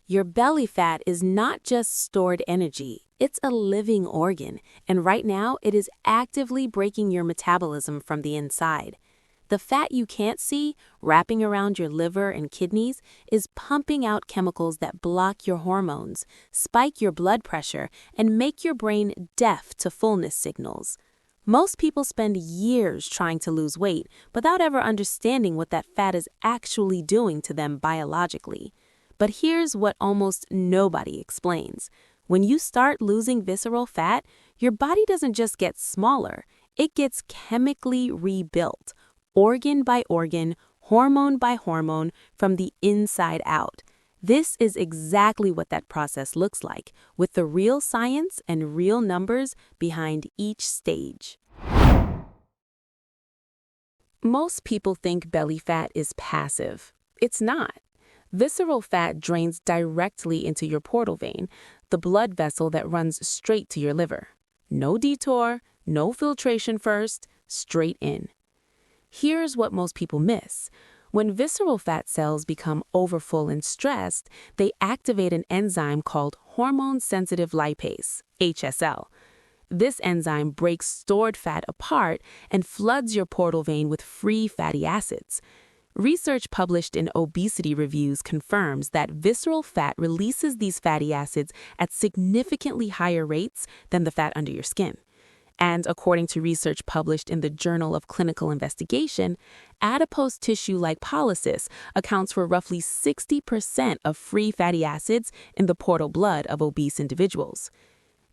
Your belly fat is not just stored energy, it's a living organ, and right now it is actively breaking your metabolism from the inside. The fat you can't see, wrapping around your liver and kidneys, is pumping out chemicals that block your hormones, spike your blood pressure, and make your brain deaf to fullness signals. Most people spend years trying to lose weight without ever understanding what that fat is actually doing to them biologically. But here's what almost nobody explains. When you start losing visceral fat, your body doesn't just get smaller, it gets chemically rebuilt, organ by organ, hormone by hormone, from the inside out. This is exactly what that process looks like, with the real science and real numbers behind each stage. Most people think belly fat is passive. It's not. Visceral fat drains directly into your portal vein, the blood vessel that runs straight to your liver. No detour, no filtration first, straight in. Here's what most people miss. When visceral fat cells become overfull and stressed, they activate an enzyme called hormone-sensitive lipase, HSL. This enzyme breaks stored fat apart and floods your portal vein with free fatty acids. Research published in obesity reviews confirms that visceral fat releases these fatty acids at significantly higher rates than the fat under your skin. And according to research published in the Journal of Clinical Investigation, adipose tissue lipolysis accounts for roughly 60% of free fatty acids in the portal blood of obese individuals.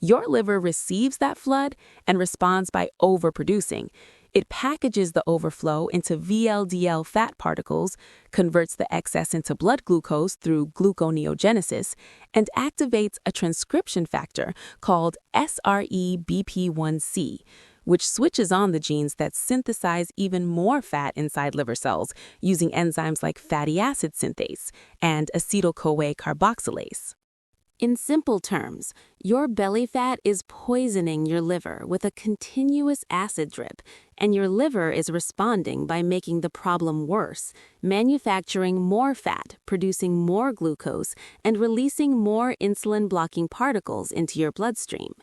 Your liver receives that flood and responds by overproducing. It packages the overflow into VLDL fat particles, converts the excess into blood glucose through gluconeogenesis, and activates a transcription factor called SREBP1C, which switches on the genes that synthesize even more fat inside liver cells using enzymes like fatty acid synthase and acetyl-CoA carboxylase. In simple terms, your belly fat is poisoning your liver with a continuous acid drip, and your liver is responding by making the problem worse, manufacturing more fat, producing more glucose, and releasing more insulin-blocking particles into your bloodstream.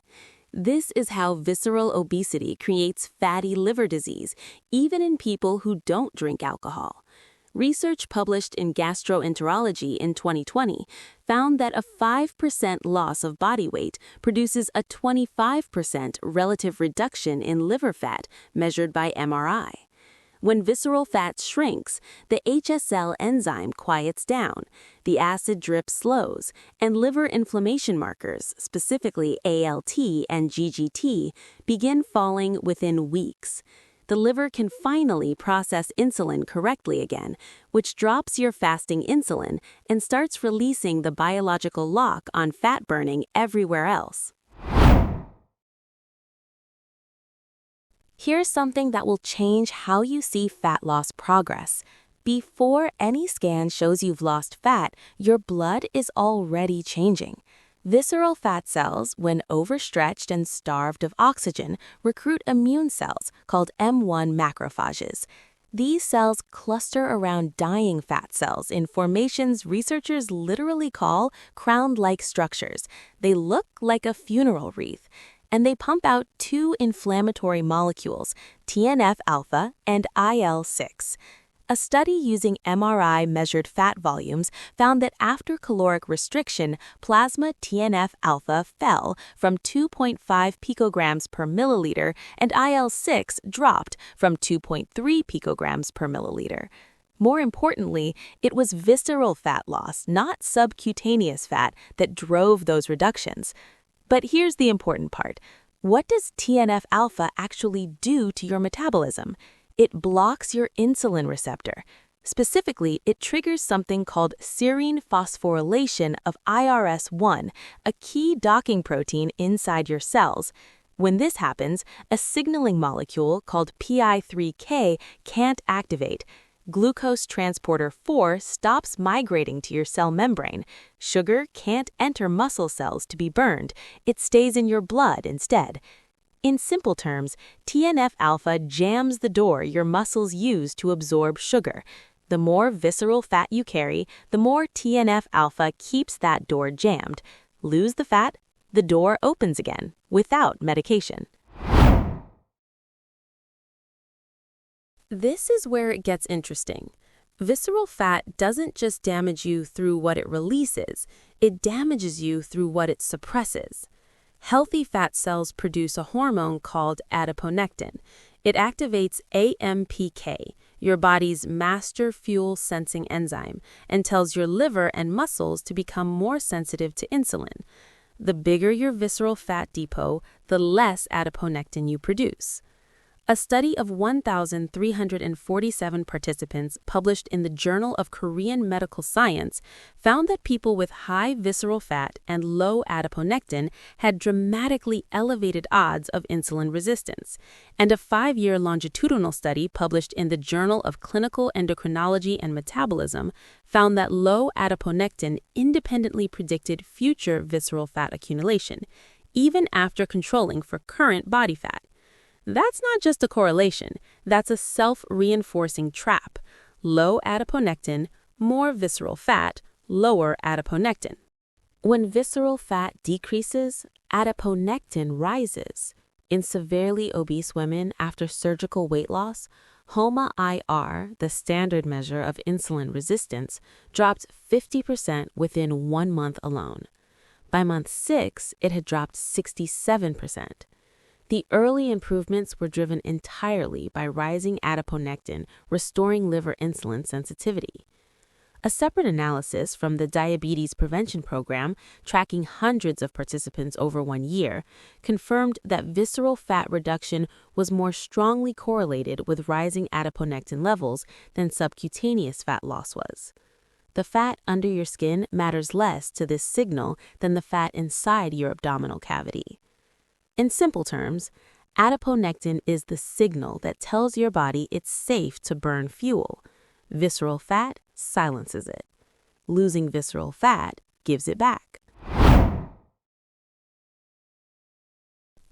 This is how visceral obesity creates fatty liver disease, even in people who don't drink alcohol. Research published in Gastroenterology in 2020 found that a 5% loss of body weight produces a 25% relative reduction in liver fat measured by MRI. When visceral fat shrinks, the HSL enzyme quiets down, the acid drip slows, and liver inflammation markers, specifically ALT and GGT, begin falling within weeks. The liver can finally process insulin correctly again, which drops your fasting insulin and starts releasing the biological lock on fat burning everywhere else. Here's something that will change how you see fat loss progress. Before any scan shows you've lost fat, your blood is already changing. Visceral fat cells, when overstretched and starved of oxygen, recruit immune cells called M1 macrophages. These cells cluster around dying fat cells in formations researchers literally call crown-like structures. They look like a funeral wreath, and they pump out two inflammatory molecules, TNF-alpha and IL-6. A study using MRI-measured fat volumes found that after caloric restriction, plasma TNF-alpha fell from 2.5 picograms per milliliter and IL-6 dropped from 2.3 picograms per milliliter. More importantly, it was visceral fat loss, not subcutaneous fat, that drove those reductions. But here's the important part. What does TNF-alpha actually do to your metabolism? It blocks your insulin receptor. Specifically, it triggers something called serine phosphorylation of IRS1, a key docking protein inside your cells. When this happens, a signaling molecule called PI3K can't activate. Glucose transporter 4 stops migrating to your cell membrane. Sugar can't enter muscle cells to be burned. It stays in your blood instead. In simple terms, TNF-alpha jams the door your muscles use to absorb sugar. The more visceral fat you carry, the more TNF-alpha keeps that door jammed. Lose the fat, the door opens again, without medication. This is where it gets interesting. Visceral fat doesn't just damage you through what it releases, it damages you through what it suppresses. Healthy fat cells produce a hormone called adiponectin. It activates AMPK, your body's master fuel sensing enzyme, and tells your liver and muscles to become more sensitive to insulin. The bigger your visceral fat depot, the less adiponectin you produce. A study of 1,347 participants published in the Journal of Korean Medical Science found that people with high visceral fat and low adiponectin had dramatically elevated odds of insulin resistance, and a 5-year longitudinal study published in the Journal of Clinical Endocrinology and Metabolism found that low adiponectin independently predicted future visceral fat accumulation, even after controlling for current body fat. That's not just a correlation, that's a self-reinforcing trap. Low adiponectin, more visceral fat, lower adiponectin. When visceral fat decreases, adiponectin rises. In severely obese women after surgical weight loss, HOMA-IR, the standard measure of insulin resistance, dropped 50% within 1 month alone. By month 6, it had dropped 67%. The early improvements were driven entirely by rising adiponectin, restoring liver insulin sensitivity. A separate analysis from the Diabetes Prevention Program, tracking hundreds of participants over 1 year, confirmed that visceral fat reduction was more strongly correlated with rising adiponectin levels than subcutaneous fat loss was. The fat under your skin matters less to this signal than the fat inside your abdominal cavity. In simple terms, adiponectin is the signal that tells your body it's safe to burn fuel. Visceral fat silences it. Losing visceral fat gives it back.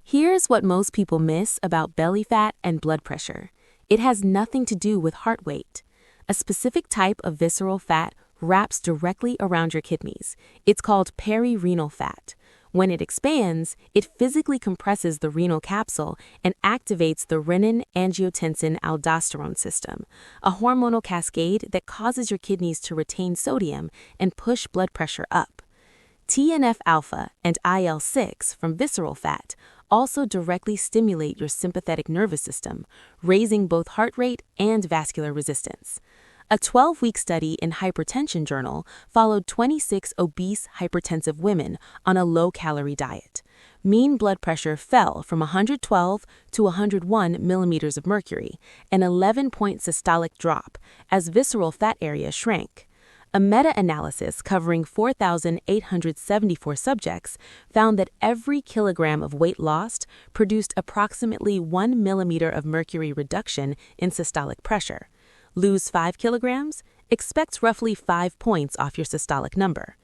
Here's what most people miss about belly fat and blood pressure. It has nothing to do with heart rate. A specific type of visceral fat wraps directly around your kidneys. It's called perirenal fat. When it expands, it physically compresses the renal capsule and activates the renin-angiotensin-aldosterone system, a hormonal cascade that causes your kidneys to retain sodium and push blood pressure up. TNF-alpha and IL-6 from visceral fat also directly stimulate your sympathetic nervous system, raising both heart rate and vascular resistance. A 12-week study in Hypertension Journal followed 26 obese hypertensive women on a low-calorie diet. Mean blood pressure fell from 112 to 101 millimeters of mercury, an 11-point systolic drop, as visceral fat area shrank. A meta-analysis covering 4,874 subjects found that every kilogram of weight lost produced approximately 1 millimeter of mercury reduction in systolic pressure. Lose 5 kilograms, expect roughly 5 points off your systolic number.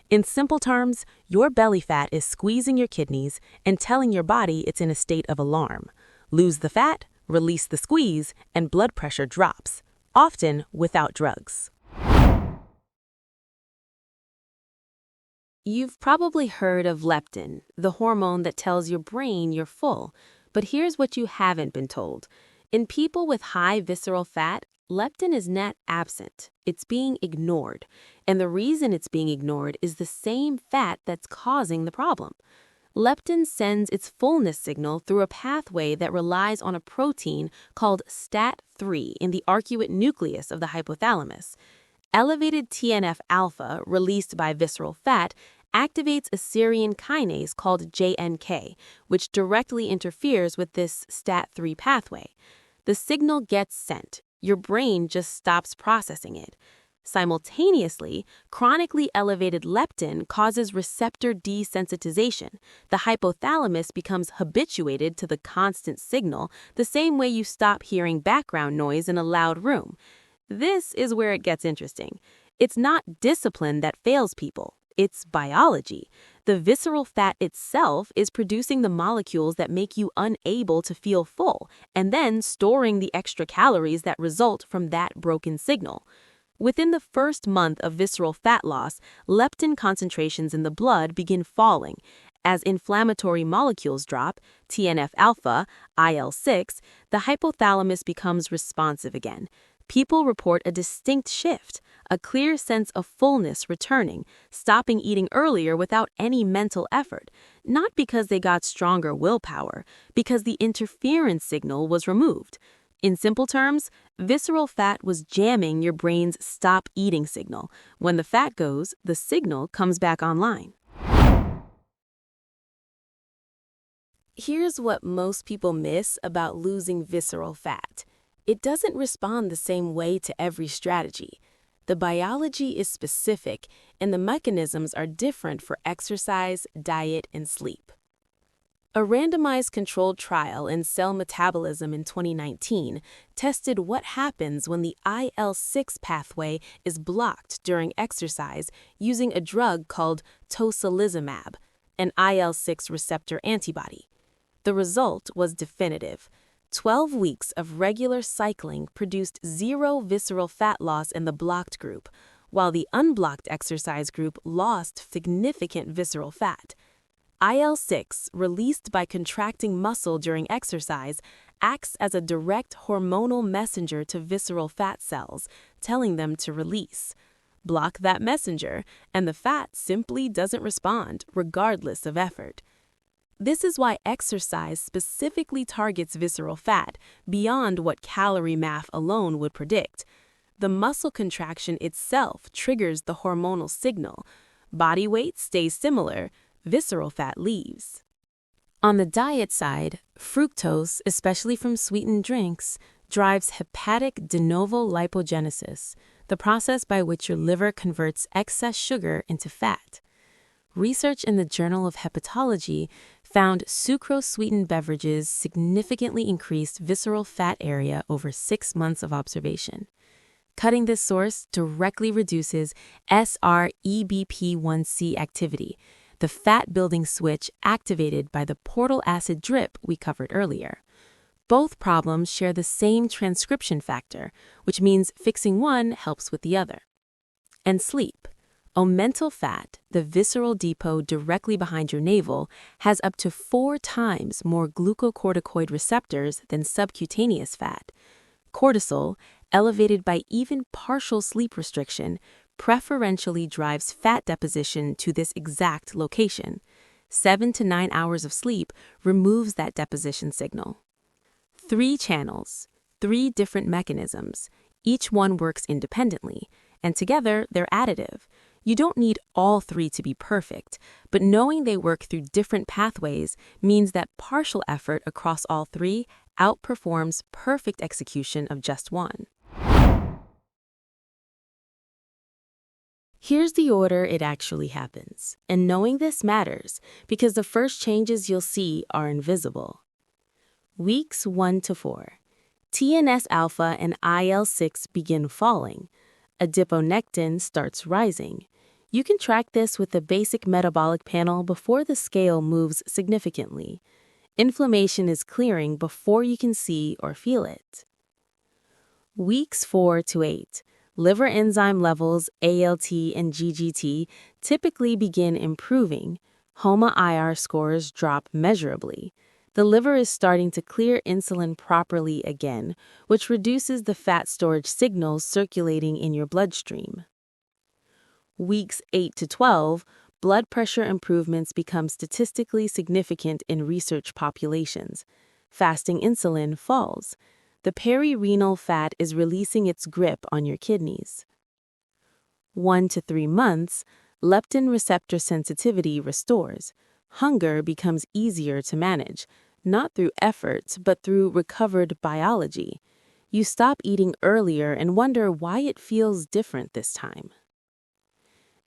In simple terms, your belly fat is squeezing your kidneys and telling your body it's in a state of alarm. Lose the fat, release the squeeze, and blood pressure drops, often without drugs. You've probably heard of leptin, the hormone that tells your brain you're full. But here's what you haven't been told. In people with high visceral fat, leptin is not absent, it's being ignored. And the reason it's being ignored is the same fat that's causing the problem. Leptin sends its fullness signal through a pathway that relies on a protein called STAT3 in the arcuate nucleus of the hypothalamus. Elevated TNF-alpha, released by visceral fat, activates a serine kinase called JNK, which directly interferes with this STAT3 pathway. The signal gets sent. Your brain just stops processing it. Simultaneously, chronically elevated leptin causes receptor desensitization. The hypothalamus becomes habituated to the constant signal, the same way you stop hearing background noise in a loud room. This is where it gets interesting. It's not discipline that fails people. It's biology. The visceral fat itself is producing the molecules that make you unable to feel full, and then storing the extra calories that result from that broken signal. Within the first month of visceral fat loss, leptin concentrations in the blood begin falling. As inflammatory molecules drop, TNF-alpha, IL-6, the hypothalamus becomes responsive again. People report a distinct shift, a clear sense of fullness returning, stopping eating earlier without any mental effort, not because they got stronger willpower, because the interference signal was removed. In simple terms, visceral fat was jamming your brain's stop eating signal. When the fat goes, the signal comes back online. Here's what most people miss about losing visceral fat. It doesn't respond the same way to every strategy. The biology is specific, and the mechanisms are different for exercise, diet, and sleep. A randomized controlled trial in cell metabolism in 2019 tested what happens when the IL-6 pathway is blocked during exercise using a drug called tocilizumab, an IL-6 receptor antibody. The result was definitive. 12 weeks of regular cycling produced zero visceral fat loss in the blocked group, while the unblocked exercise group lost significant visceral fat. IL-6, released by contracting muscle during exercise, acts as a direct hormonal messenger to visceral fat cells, telling them to release. Block that messenger, and the fat simply doesn't respond, regardless of effort. This is why exercise specifically targets visceral fat beyond what calorie math alone would predict. The muscle contraction itself triggers the hormonal signal. Body weight stays similar, visceral fat leaves. On the diet side, fructose, especially from sweetened drinks, drives hepatic de novo lipogenesis, the process by which your liver converts excess sugar into fat. Research in the Journal of Hepatology found sucrose-sweetened beverages significantly increased visceral fat area over 6 months of observation. Cutting this source directly reduces SREBP1C activity, the fat-building switch activated by the portal acid drip we covered earlier. Both problems share the same transcription factor, which means fixing one helps with the other. And sleep. Omental fat, the visceral depot directly behind your navel, has up to 4 times more glucocorticoid receptors than subcutaneous fat. Cortisol, elevated by even partial sleep restriction, preferentially drives fat deposition to this exact location. 7 to 9 hours of sleep removes that deposition signal. 3 channels, 3 different mechanisms. Each one works independently, and together they're additive. You don't need all 3 to be perfect, but knowing they work through different pathways means that partial effort across all 3 outperforms perfect execution of just one. Here's the order it actually happens, and knowing this matters because the first changes you'll see are invisible. Weeks 1 to 4. TNF-alpha and IL-6 begin falling. Adiponectin starts rising. You can track this with the basic metabolic panel before the scale moves significantly. Inflammation is clearing before you can see or feel it. Weeks 4 to 8. Liver enzyme levels, ALT and GGT, typically begin improving. HOMA-IR scores drop measurably. The liver is starting to clear insulin properly again, which reduces the fat storage signals circulating in your bloodstream. Weeks 8 to 12, blood pressure improvements become statistically significant in research populations. Fasting insulin falls. The perirenal fat is releasing its grip on your kidneys. 1 to 3 months, leptin receptor sensitivity restores. Hunger becomes easier to manage, not through effort, but through recovered biology. You stop eating earlier and wonder why it feels different this time.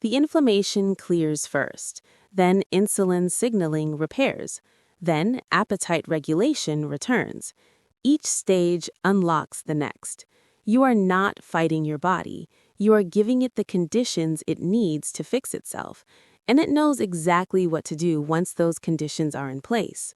The inflammation clears first, then insulin signaling repairs, then appetite regulation returns. Each stage unlocks the next. You are not fighting your body. You are giving it the conditions it needs to fix itself, and it knows exactly what to do once those conditions are in place.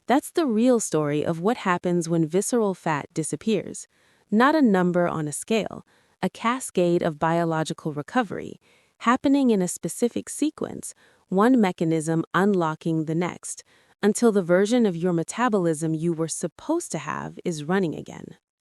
That's the real story of what happens when visceral fat disappears. Not a number on a scale, a cascade of biological recovery, happening in a specific sequence, one mechanism unlocking the next, until the version of your metabolism you were supposed to have is running again.